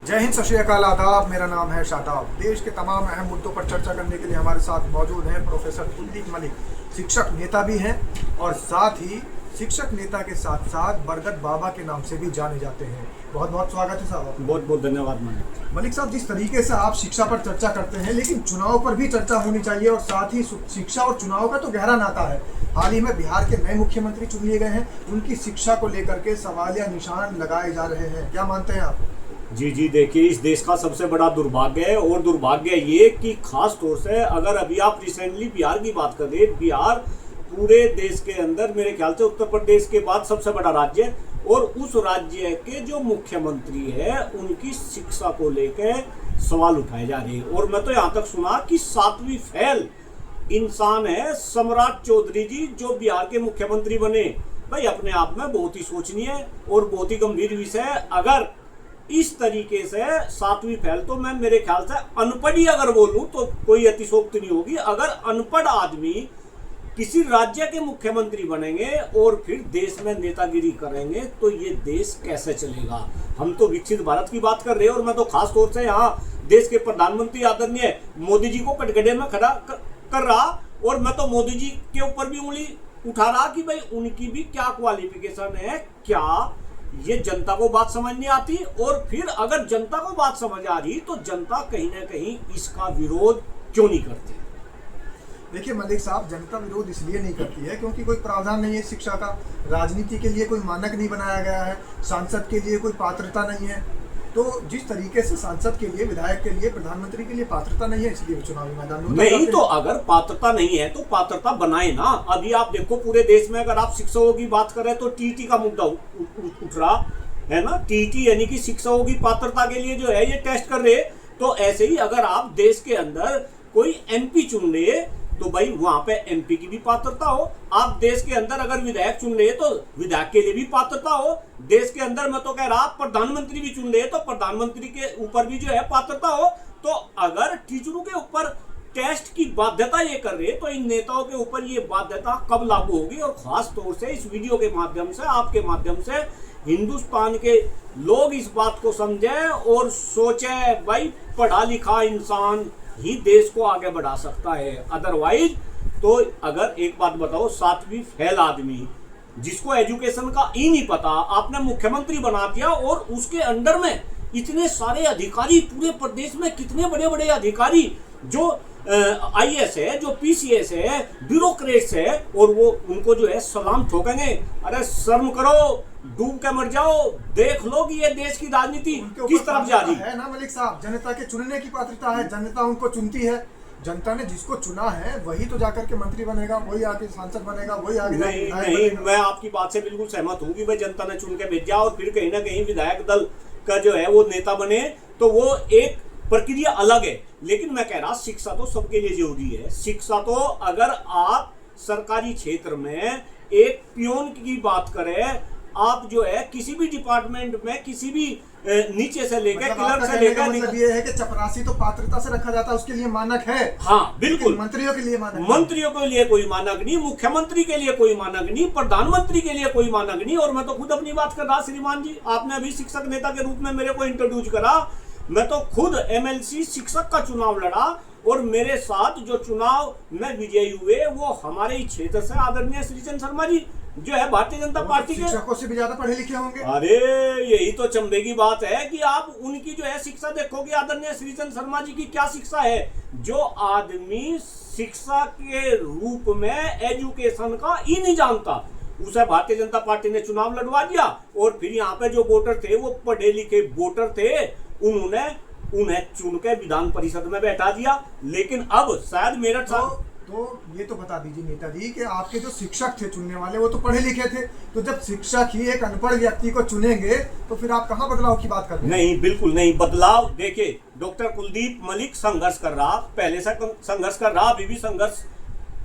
जय हिंद, सत श्री अकाल, आदाब। मेरा नाम है शादाब। देश के तमाम अहम मुद्दों पर चर्चा करने के लिए हमारे साथ मौजूद हैं प्रोफेसर कुलदीप मलिक। शिक्षक नेता भी हैं और साथ ही शिक्षक नेता के साथ साथ बरगद बाबा के नाम से भी जाने जाते हैं। बहुत बहुत स्वागत है साहब। बहुत बहुत धन्यवाद मलिक साहब, जिस तरीके से आप शिक्षा पर चर्चा करते हैं, लेकिन चुनाव पर भी चर्चा होनी चाहिए और साथ ही शिक्षा और चुनाव का तो गहरा नाता है। हाल ही में बिहार के नए मुख्यमंत्री चुन लिए गए हैं, उनकी शिक्षा को लेकर के सवाल या निशान लगाए जा रहे हैं। क्या मानते हैं आप? जी देखिए, इस देश का सबसे बड़ा दुर्भाग्य है और दुर्भाग्य ये कि खास तौर से अगर अभी आप रिसेंटली बिहार की बात करें, बिहार पूरे देश के अंदर मेरे ख्याल से उत्तर प्रदेश के बाद सबसे बड़ा राज्य है और उस राज्य के जो मुख्यमंत्री है उनकी शिक्षा को लेकर सवाल उठाए जा रहे हैं। और मैं तो यहाँ तक सुना कि 7वीं फेल इंसान है सम्राट चौधरी जी, जो बिहार के मुख्यमंत्री बने। भाई अपने आप में बहुत ही सोचनीय और बहुत ही गंभीर विषय है। अगर इस तरीके से 7वीं फेल, तो मैं मेरे ख्याल से अनपढ़ ही अगर बोलूं तो कोई अतिशोक्ति नहीं होगी। अगर अनपढ़ आदमी किसी राज्य के मुख्यमंत्री बनेंगे और फिर देश में नेतागिरी करेंगे तो ये देश कैसे चलेगा। हम तो विकसित भारत की बात कर रहे हैं और मैं तो खास तौर से यहाँ देश के प्रधानमंत्री आदरणीय मोदी जी को कटघरे में खड़ा कर रहा और मैं तो मोदी जी के ऊपर भी उंगली उठा रहा कि भाई उनकी भी क्या क्वालिफिकेशन है, क्या ये जनता को बात समझ नहीं आती। और फिर अगर जनता को बात समझ आ रही तो जनता कहीं ना कहीं इसका विरोध क्यों नहीं करती? देखिए मलिक साहब, जनता विरोध इसलिए नहीं करती है क्योंकि कोई प्रावधान नहीं है शिक्षा का, राजनीति के लिए कोई मानक नहीं बनाया गया है, सांसद के लिए कोई पात्रता नहीं है। तो जिस तरीके से सांसद के लिए, विधायक के लिए, प्रधानमंत्री के लिए पात्रता नहीं है, इसलिए चुनावी मैदान में नहीं। तो अगर पात्रता नहीं है तो पात्रता बनाए ना। अभी आप देखो पूरे देश में अगर आप शिक्षकों की बात करें तो टीटी का मुद्दा उठ रहा है ना। टीटी यानी कि शिक्षकों की पात्रता के लिए जो है ये टेस्ट कर रहे। तो ऐसे ही अगर आप देश के अंदर कोई एमपी चुन रहे तो भाई वहां पे एमपी की भी पात्रता हो। आप देश के अंदर अगर विधायक चुन रहे तो विधायक के लिए भी पात्रता हो। देश के अंदर मैं तो कह रहा प्रधानमंत्री भी चुन रहे तो प्रधानमंत्री के ऊपर भी जो है पात्रता हो। तो अगर टीचरों के ऊपर टेस्ट की बाध्यता ये कर रहे तो इन नेताओं के ऊपर ये बाध्यता कब लागू होगी? और खास तौर से इस वीडियो के माध्यम से, आपके माध्यम से हिंदुस्तान के लोग इस बात को समझे और सोचे भाई पढ़ा लिखा इंसान ही देश को आगे बढ़ा सकता है। अदरवाइज तो अगर एक बात बताओ, 7वीं फेल आदमी जिसको एजुकेशन का ही नहीं पता आपने मुख्यमंत्री बना दिया और उसके अंडर में इतने सारे अधिकारी, पूरे प्रदेश में कितने बड़े बड़े अधिकारी जो आईएएस है, जो पीसीएस है, ब्यूरोक्रेट्स है, और वो उनको जो है सलाम ठोकेंगे। अरे शर्म करो, डूब के मर जाओ। देख लो कि ये देश की राजनीति किस तरफ जा रही है ना मलिक साहब। जनता के चुनने की पात्रता है, जनता उनको चुनती है। जनता ने जिसको चुना है वही तो जाकर के मंत्री बनेगा, वही आके सांसद बनेगा, वही आगे नहीं, मैं आपकी बात से बिल्कुल सहमत हूँ कि भाई जनता ने चुन के भेजा और फिर कहीं ना कहीं विधायक दल का जो है वो नेता बने तो वो एक प्रक्रिया अलग है। लेकिन मैं कह रहा शिक्षा तो सबके लिए जरूरी है। शिक्षा तो अगर आप सरकारी क्षेत्र में एक पियोन की बात करें, आप जो है किसी भी डिपार्टमेंट में किसी भी नीचे से लेकर क्लर्क से लेकर, मतलब ये है कि चपरासी तो पात्रता से रखा जाता है, उसके लिए मानक है। हाँ बिल्कुल, मंत्रियों के लिए मानक, मंत्रियों के लिए कोई मानक नहीं, मुख्यमंत्री के लिए कोई मानक नहीं, प्रधानमंत्री के लिए कोई मानक नहीं। और मैं तो खुद अपनी बात कर रहा श्रीमान जी, आपने अभी शिक्षक नेता के रूप में मेरे को इंट्रोड्यूस करा। मैं तो खुद एमएलसी शिक्षक का चुनाव लड़ा और मेरे साथ जो चुनाव में विजयी हुए वो हमारे ही क्षेत्र से आदरणीय श्रीचंद शर्मा जी जो है भारतीय जनता पार्टी के। शिक्षकों से भी ज्यादा पढ़े लिखे होंगे। अरे यही तो चंबे की बात है कि आप उनकी जो है शिक्षा देखोगे आदरणीय श्रीचंद शर्मा जी की क्या शिक्षा है। जो आदमी शिक्षा के रूप में एजुकेशन का ही नहीं जानता उसे भारतीय जनता पार्टी ने चुनाव लड़वा दिया और फिर यहाँ पे जो वोटर थे वो पढ़े लिखे वोटर थे, उन्हें चुन के विधान परिषद में बैठा दिया। लेकिन अब शायद मेरठ तो ये तो बता दीजिए नेताजी कि आपके जो शिक्षक थे चुनने वाले वो तो पढ़े लिखे थे, तो जब शिक्षक ही एक अनपढ़ व्यक्ति को चुनेंगे तो फिर आप कहाँ बदलाव की बात कर रहे हैं? नहीं, बिल्कुल नहीं बदलाव। देखिए डॉक्टर कुलदीप मलिक संघर्ष कर रहा, पहले से संघर्ष कर रहा, अभी भी संघर्ष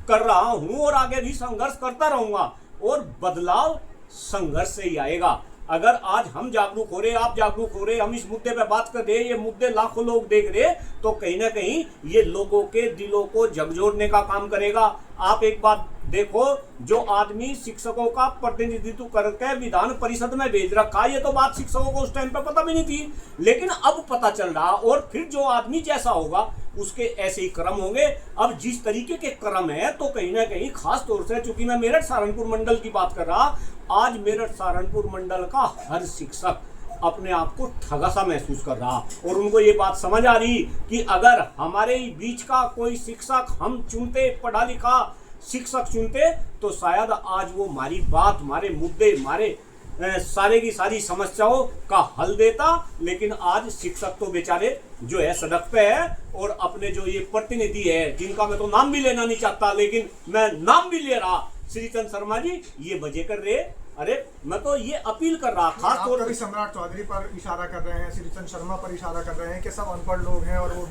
कर रहा हूँ और आगे भी संघर्ष करता रहूंगा। और बदलाव संघर्ष से ही आएगा। अगर आज हम जागरूक हो रहे, आप जागरूक हो रहे, हम इस मुद्दे पे बात कर रहे, ये मुद्दे लाखों लोग देख रहे, तो कहीं ना कहीं ये लोगों के दिलों को झकझोरने का काम करेगा। आप एक बात देखो जो आदमी शिक्षकों का प्रतिनिधित्व करके विधान परिषद में भेज रखा, ये तो बात शिक्षकों को उस टाइम पे पता भी नहीं थी, लेकिन अब पता चल रहा। और फिर जो आदमी जैसा होगा उसके ऐसे ही कर्म होंगे। अब जिस तरीके के कर्म है तो कहीं ना कहीं खास तौर से, चूंकि मैं मेरठ सहारनपुर मंडल की बात कर रहा, आज मेरठ सहारनपुर मंडल का हर शिक्षक अपने आप को ठगा सा महसूस कर रहा और उनको ये बात समझ आ रही कि अगर हमारे बीच का कोई शिक्षक हम चुनते, पढ़ा लिखा शिक्षक चुनते, तो शायद आज वो हमारी बात, हमारे मुद्दे, हमारे सारे की सारी समस्याओं का हल देता। लेकिन आज शिक्षक तो बेचारे जो है सड़क पे है और अपने जो ये प्रतिनिधि है, जिनका मैं तो नाम भी लेना नहीं चाहता, लेकिन मैं नाम भी ले रहा, श्रीचंद शर्मा जी, ये वजह कर रहे। अरे मैं तो ये अपील कर रहा, खास तौर पर सम्राट चौधरी पर इशारा कर रहे हैं, श्रीचंद शर्मा पर इशारा कर रहे हैं कि सब अनपढ़ लोग हैं और वो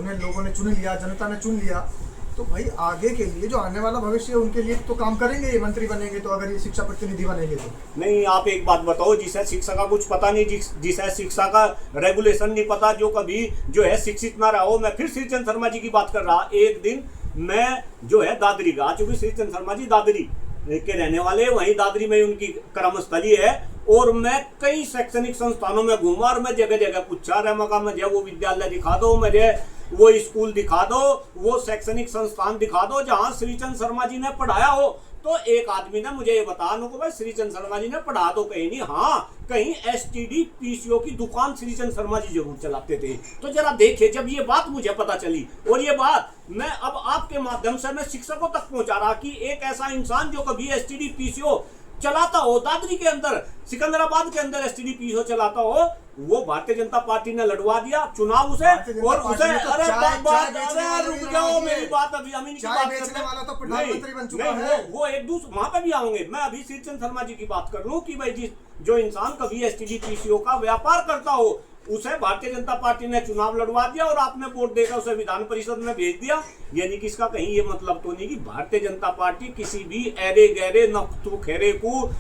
उन्हें लोगों ने चुन लिया, जनता ने चुन लिया। तो भाई आगे के लिए जो आने वाला भविष्य है उनके लिए तो काम करेंगे, ये मंत्री बनेंगे तो, अगर ये शिक्षा प्रतिनिधि बनेंगे तो। नहीं, आप एक बात बताओ, जिसे शिक्षा का कुछ पता नहीं, जिसे शिक्षा का रेगुलेशन नहीं पता, जो कभी जो है शिक्षित ना रहा हो। मैं फिर श्रीचंद शर्मा जी की बात कर रहा। एक दिन मैं जो है दादरी का, चूंकि श्रीचंद शर्मा जी दादरी के रहने वाले, वहीं दादरी में उनकी कर्मस्थली है, और मैं कई शैक्षणिक संस्थानों में घूमा और मैं जगह जगह पूछा रहा, मका मुझे वो विद्यालय दिखा दो, मुझे वो स्कूल दिखा दो, वो शैक्षणिक संस्थान दिखा दो जहां श्रीचंद शर्मा जी ने पढ़ाया हो। तो एक आदमी ने मुझे ये बताया कि भाई श्रीचंद शर्मा जी ने पढ़ा तो कहीं नहीं, हाँ कहीं एसटीडी पीसीओ की दुकान श्रीचंद शर्मा जी जरूर चलाते थे। तो जरा देखिए, जब ये बात मुझे पता चली, और ये बात मैं अब आपके माध्यम से मैं शिक्षकों तक पहुंचा रहा कि एक ऐसा इंसान जो कभी एसटीडी पीसीओ चलाता हो, दादरी के अंदर, सिकंदराबाद के अंदर एसटीडी पीसीओ चलाता हो, वो भारतीय जनता पार्टी ने लड़वा दिया चुनाव उसे, और उसे अरे रुक जाओ, मेरी बात अभी अमीन की बात करने वाला तो प्रधानमंत्री बन चुका है, वो एक दूसरे वहां पे भी आऊंगे। मैं अभी श्रीचंद शर्मा जी की बात कर लूं कि भाई जो इंसान कभी एसटीडी पीसीओ का व्यापार करता हो, उसे भारतीय जनता पार्टी ने चुनाव लड़वा दिया और आपने वोट देकर उसे विधान परिषद में भेज दिया। यानी कि इसका कहीं ये मतलब तो नहीं कि भारतीय जनता पार्टी किसी भी ऐरे गहरे नफ्तु खेरे को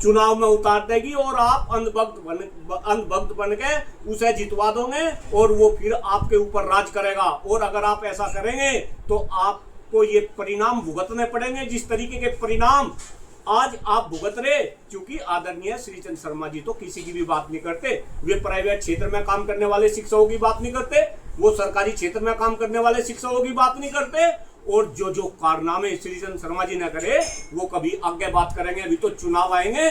चुनाव में उतार देगी और आप अंधभक्त बन के उसे जितवा दोगे और वो फिर आपके ऊपर राज करेगा। और अगर आप ऐसा करेंगे तो आपको ये परिणाम भुगतने पड़ेंगे, जिस तरीके के परिणाम आज आप भुगत रहे। क्योंकि आदरणीय श्रीचंद शर्मा जी तो किसी की भी बात नहीं करते, वे प्राइवेट क्षेत्र में काम करने वाले शिक्षकों की बात नहीं करते, वो सरकारी क्षेत्र में काम करने वाले शिक्षकों की बात नहीं करते, और जो कारनामे श्रीचंद शर्मा जी ने करे वो कभी आगे बात करेंगे। अभी तो चुनाव आएंगे,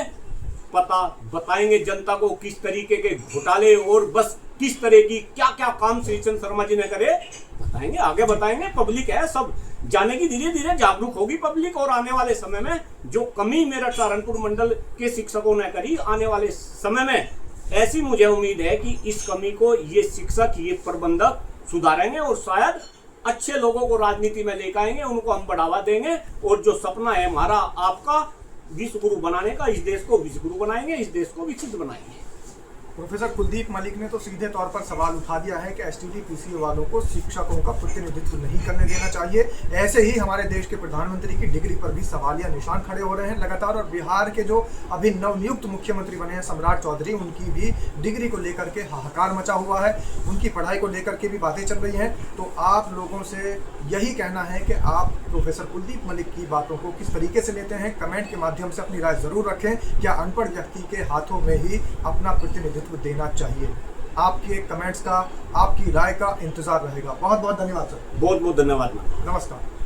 पता बताएंगे जनता को किस तरीके के घोटाले और बस किस तरह की क्या क्या काम श्रीचंद शर्मा जी ने करे, बताएंगे, आगे बताएंगे। पब्लिक है, सब जानेगी, धीरे धीरे जागरूक होगी पब्लिक। और आने वाले समय में जो कमी मेरठ सहारनपुर मंडल के शिक्षकों ने करी, आने वाले समय में ऐसी मुझे उम्मीद है कि इस कमी को ये शिक्षक, ये प्रबंधक सुधारेंगे और शायद अच्छे लोगों को राजनीति में लेकर आएंगे, उनको हम बढ़ावा देंगे। और जो सपना है हमारा आपका विश्व गुरु बनाने का, इस देश को विश्व गुरु बनाएंगे, इस देश को विकसित बनाएंगे। प्रोफेसर कुलदीप मलिक ने तो सीधे तौर पर सवाल उठा दिया है कि एसटीडी पीसीओ वालों को शिक्षकों का प्रतिनिधित्व नहीं करने देना चाहिए। ऐसे ही हमारे देश के प्रधानमंत्री की डिग्री पर भी सवालिया निशान खड़े हो रहे हैं लगातार। और बिहार के जो अभी नवनियुक्त मुख्यमंत्री बने हैं सम्राट चौधरी, उनकी भी डिग्री को लेकर के हाहाकार मचा हुआ है, उनकी पढ़ाई को लेकर के भी बातें चल रही हैं। तो आप लोगों से यही कहना है कि आप प्रोफेसर कुलदीप मलिक की बातों को किस तरीके से लेते हैं, कमेंट के माध्यम से अपनी राय जरूर रखें। क्या अनपढ़ व्यक्ति के हाथों में ही अपना प्रतिनिधित्व देना चाहिए? आपके कमेंट्स का, आपकी राय का इंतजार रहेगा। बहुत बहुत धन्यवाद सर। बहुत बहुत धन्यवाद। नमस्कार।